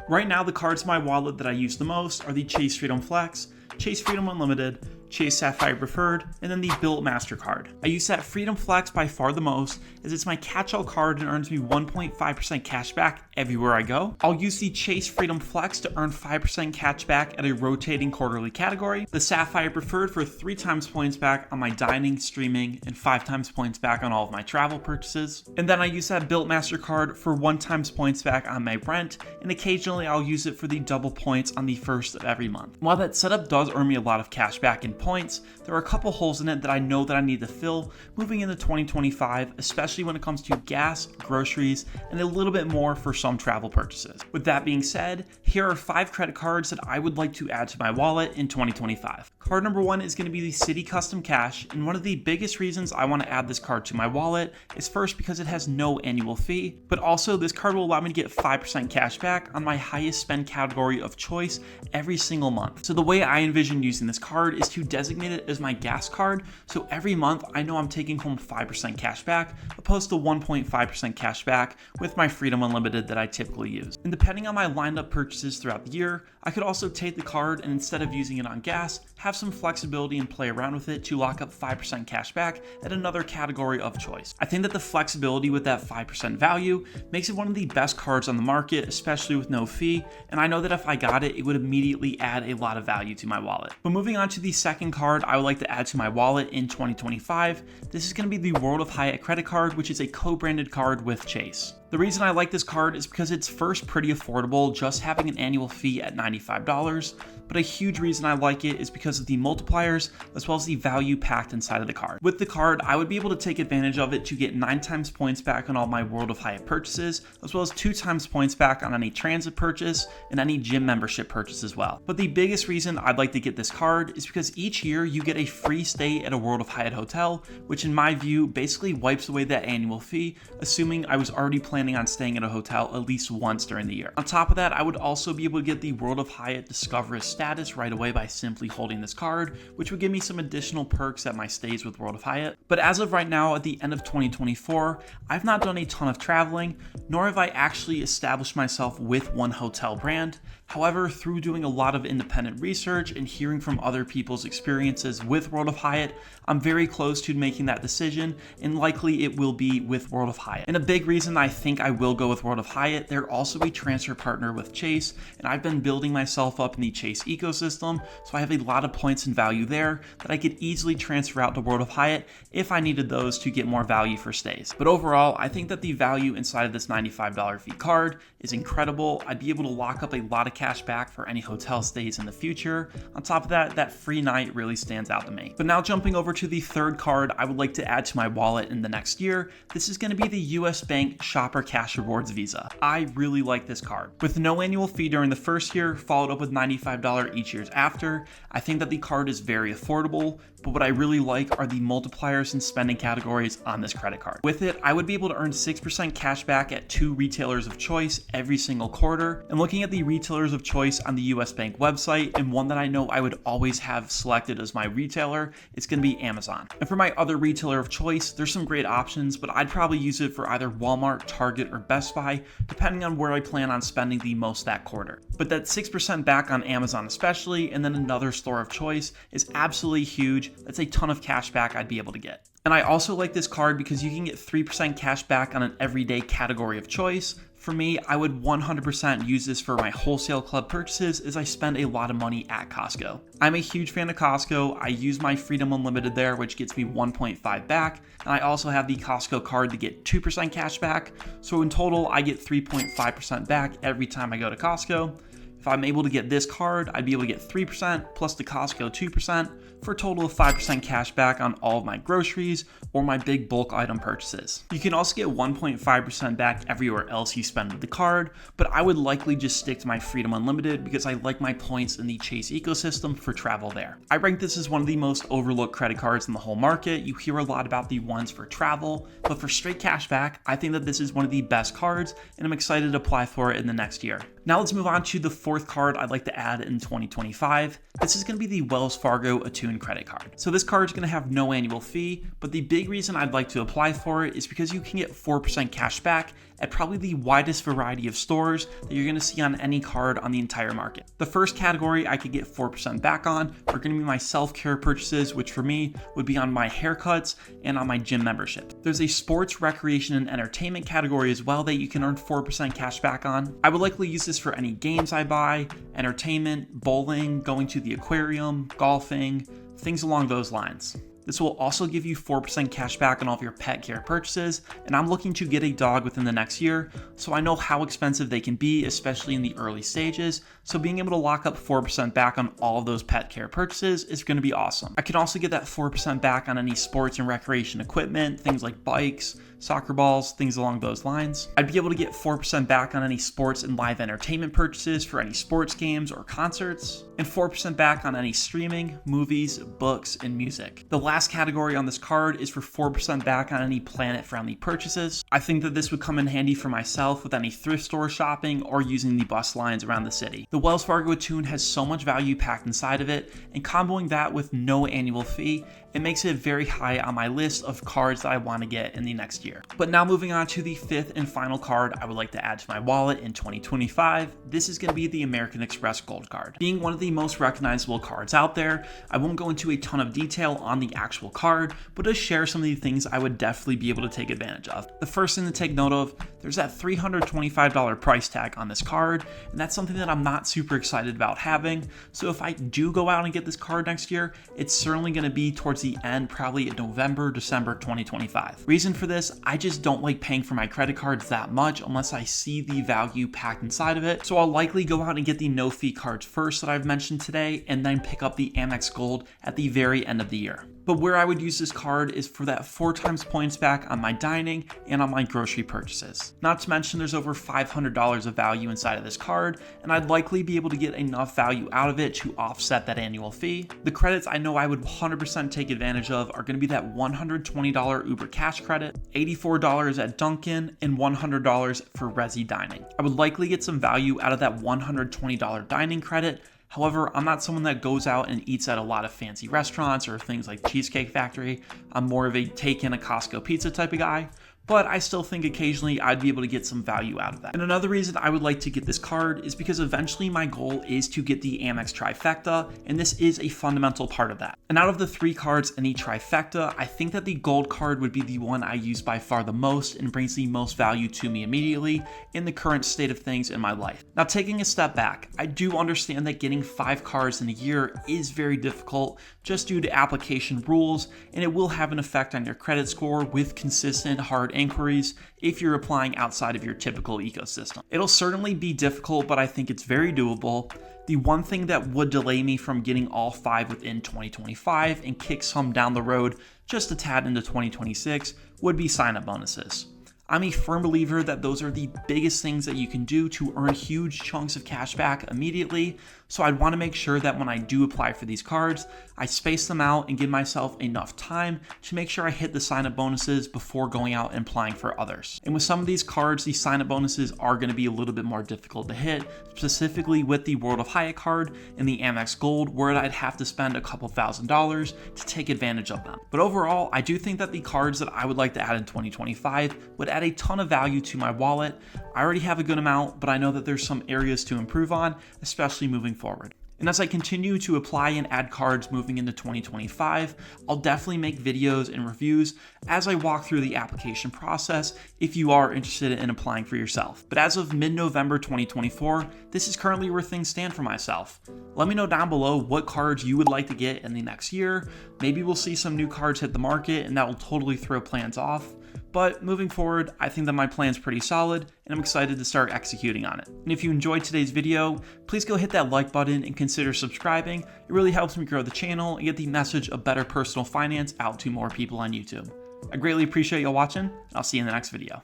Right now, the cards in my wallet that I use the most are the Chase Freedom Flex, Chase Freedom Unlimited, Chase Sapphire Preferred, and then the Bilt MasterCard. I use that Freedom Flex by far the most, as it's my catch-all card and earns me 1.5% cash back everywhere I go. I'll use the Chase Freedom Flex to earn 5% cash back at a rotating quarterly category, the Sapphire Preferred for 3 times points back on my dining, streaming, and 5 times points back on all of my travel purchases. And then I use that Bilt MasterCard for 1 times points back on my rent, and occasionally I'll use it for the double points on the first of every month. While that setup does earn me a lot of cash back in points, there are a couple holes in it that I know that I need to fill moving into 2025, especially when it comes to gas, groceries, and a little bit more for some travel purchases. With that being said, here are 5 credit cards that I would like to add to my wallet in 2025. Card number 1 is going to be the Citi Custom Cash, and one of the biggest reasons I want to add this card to my wallet is first because it has no annual fee, but also this card will allow me to get 5% cash back on my highest spend category of choice every single month. So the way I envision using this card is to designate it as my gas card, so every month I know I'm taking home 5% cash back opposed to 1.5% cash back with my Freedom Unlimited that I typically use. And depending on my lined up purchases throughout the year, I could also take the card and instead of using it on gas, have some flexibility and play around with it to lock up 5% cash back at another category of choice. I think that the flexibility with that 5% value makes it one of the best cards on the market, especially with no fee, and I know that if I got it, it would immediately add a lot of value to my wallet. But moving on to the second card I would like to add to my wallet in 2025, this is going to be the World of Hyatt credit card, which is a co-branded card with Chase. The reason I like this card is because it's first pretty affordable, just having an annual fee at $95, but a huge reason I like it is because of the multipliers as well as the value packed inside of the card. With the card, I would be able to take advantage of it to get 9 times points back on all my World of Hyatt purchases, as well as 2 times points back on any transit purchase and any gym membership purchase as well. But the biggest reason I'd like to get this card is because each year you get a free stay at a World of Hyatt hotel, which in my view basically wipes away that annual fee, assuming I was already planning on staying at a hotel at least once during the year. On top of that, I would also be able to get the World of Hyatt Discover status right away by simply holding this card, which would give me some additional perks at my stays with World of Hyatt. But as of right now, at the end of 2024, I've not done a ton of traveling, nor have I actually established myself with one hotel brand. However, through doing a lot of independent research and hearing from other people's experiences with World of Hyatt, I'm very close to making that decision, and likely it will be with World of Hyatt. And a big reason I think I will go with World of Hyatt, they're also a transfer partner with Chase, and I've been building myself up in the Chase ecosystem, so I have a lot of points and value there that I could easily transfer out to World of Hyatt if I needed those to get more value for stays. But overall, I think that the value inside of this $95 fee card is incredible. I'd be able to lock up a lot of cash back for any hotel stays in the future. On top of that, that free night really stands out to me. But now jumping over to the third card I would like to add to my wallet in the next year, this is going to be the US Bank Shopper Cash Rewards Visa. I really like this card. With no annual fee during the first year, followed up with $95 each year after, I think that the card is very affordable, but what I really like are the multipliers and spending categories on this credit card. With it, I would be able to earn 6% cash back at 2 retailers of choice every single quarter. And looking at the retailers of choice on the US Bank website, and one that I know I would always have selected as my retailer, it's going to be Amazon. And for my other retailer of choice, there's some great options, but I'd probably use it for either Walmart, Target, or Best Buy, depending on where I plan on spending the most that quarter. But that 6% back on Amazon especially, and then another store of choice is absolutely huge. That's a ton of cash back I'd be able to get. And I also like this card because you can get 3% cash back on an everyday category of choice. For me, I would 100% use this for my wholesale club purchases as I spend a lot of money at Costco. I'm a huge fan of Costco. I use my Freedom Unlimited there, which gets me 1.5 back. And I also have the Costco card to get 2% cash back. So in total, I get 3.5% back every time I go to Costco. If I'm able to get this card, I'd be able to get 3% plus the Costco 2% for a total of 5% cash back on all of my groceries or my big bulk item purchases. You can also get 1.5% back everywhere else you spend with the card, but I would likely just stick to my Freedom Unlimited because I like my points in the Chase ecosystem for travel there. I rank this as one of the most overlooked credit cards in the whole market. You hear a lot about the ones for travel, but for straight cash back, I think that this is one of the best cards, and I'm excited to apply for it in the next year. Now let's move on to the fourth card I'd like to add in 2025. This is going to be the Wells Fargo Attune credit card. So this card is going to have no annual fee, but the big reason I'd like to apply for it is because you can get 4% cash back at probably the widest variety of stores that you're going to see on any card on the entire market. The first category I could get 4% back on are going to be my self-care purchases, which for me would be on my haircuts and on my gym membership. There's a sports, recreation, and entertainment category as well that you can earn 4% cash back on. I would likely use this for any games I buy, entertainment, bowling, going to the aquarium, golfing, things along those lines. This will also give you 4% cash back on all of your pet care purchases, and I'm looking to get a dog within the next year, so I know how expensive they can be, especially in the early stages, so being able to lock up 4% back on all of those pet care purchases is going to be awesome. I can also get that 4% back on any sports and recreation equipment, things like bikes, soccer balls, things along those lines. I'd be able to get 4% back on any sports and live entertainment purchases for any sports games or concerts, and 4% back on any streaming, movies, books, and music. The last category on this card is for 4% back on any planet-friendly purchases. I think that this would come in handy for myself with any thrift store shopping or using the bus lines around the city. The Wells Fargo Attune has so much value packed inside of it, and comboing that with no annual fee, it makes it very high on my list of cards that I want to get in the next year. But now moving on to the fifth and final card I would like to add to my wallet in 2025, this is going to be the American Express Gold card. Being one of the most recognizable cards out there, I won't go into a ton of detail on the actual card, but just share some of the things I would definitely be able to take advantage of. The first thing to take note of, there's that $325 price tag on this card, and that's something that I'm not super excited about having. So if I do go out and get this card next year, it's certainly going to be towards the end, probably in November, December 2025. Reason for this, I just don't like paying for my credit cards that much unless I see the value packed inside of it. So I'll likely go out and get the no fee cards first that I've mentioned today, and then pick up the Amex Gold at the very end of the year. But where I would use this card is for that 4 times points back on my dining and on my grocery purchases. Not to mention there's over $500 of value inside of this card, and I'd likely be able to get enough value out of it to offset that annual fee. The credits I know I would 100% take advantage of are going to be that $120 Uber Cash credit, $84 at Dunkin', and $100 for Resi Dining. I would likely get some value out of that $120 dining credit. However, I'm not someone that goes out and eats at a lot of fancy restaurants or things like Cheesecake Factory. I'm more of a take in a Costco pizza type of guy, but I still think occasionally I'd be able to get some value out of that. And another reason I would like to get this card is because eventually my goal is to get the Amex trifecta, and this is a fundamental part of that. And out of the 3 cards in the trifecta, I think that the gold card would be the one I use by far the most and brings the most value to me immediately in the current state of things in my life. Now, taking a step back, I do understand that getting 5 cards in a year is very difficult just due to application rules, and it will have an effect on your credit score with consistent hard inquiries if you're applying outside of your typical ecosystem. It'll certainly be difficult, but I think it's very doable. The one thing that would delay me from getting all 5 within 2025 and kick some down the road just a tad into 2026 would be sign-up bonuses. I'm a firm believer that those are the biggest things that you can do to earn huge chunks of cash back immediately, so I'd want to make sure that when I do apply for these cards, I space them out and give myself enough time to make sure I hit the sign-up bonuses before going out and applying for others. And with some of these cards, the sign-up bonuses are going to be a little bit more difficult to hit, specifically with the World of Hyatt card and the Amex Gold, where I'd have to spend a couple $1,000s to take advantage of them. But overall, I do think that the cards that I would like to add in 2025 would add a ton of value to my wallet. I already have a good amount, but I know that there's some areas to improve on, especially moving forward. And as I continue to apply and add cards moving into 2025, I'll definitely make videos and reviews as I walk through the application process if you are interested in applying for yourself. But as of mid-November 2024, this is currently where things stand for myself. Let me know down below what cards you would like to get in the next year. Maybe we'll see some new cards hit the market and that will totally throw plans off. But moving forward, I think that my plan's pretty solid and I'm excited to start executing on it. And if you enjoyed today's video, please go hit that like button and consider subscribing. It really helps me grow the channel and get the message of better personal finance out to more people on YouTube. I greatly appreciate y'all watching, and I'll see you in the next video.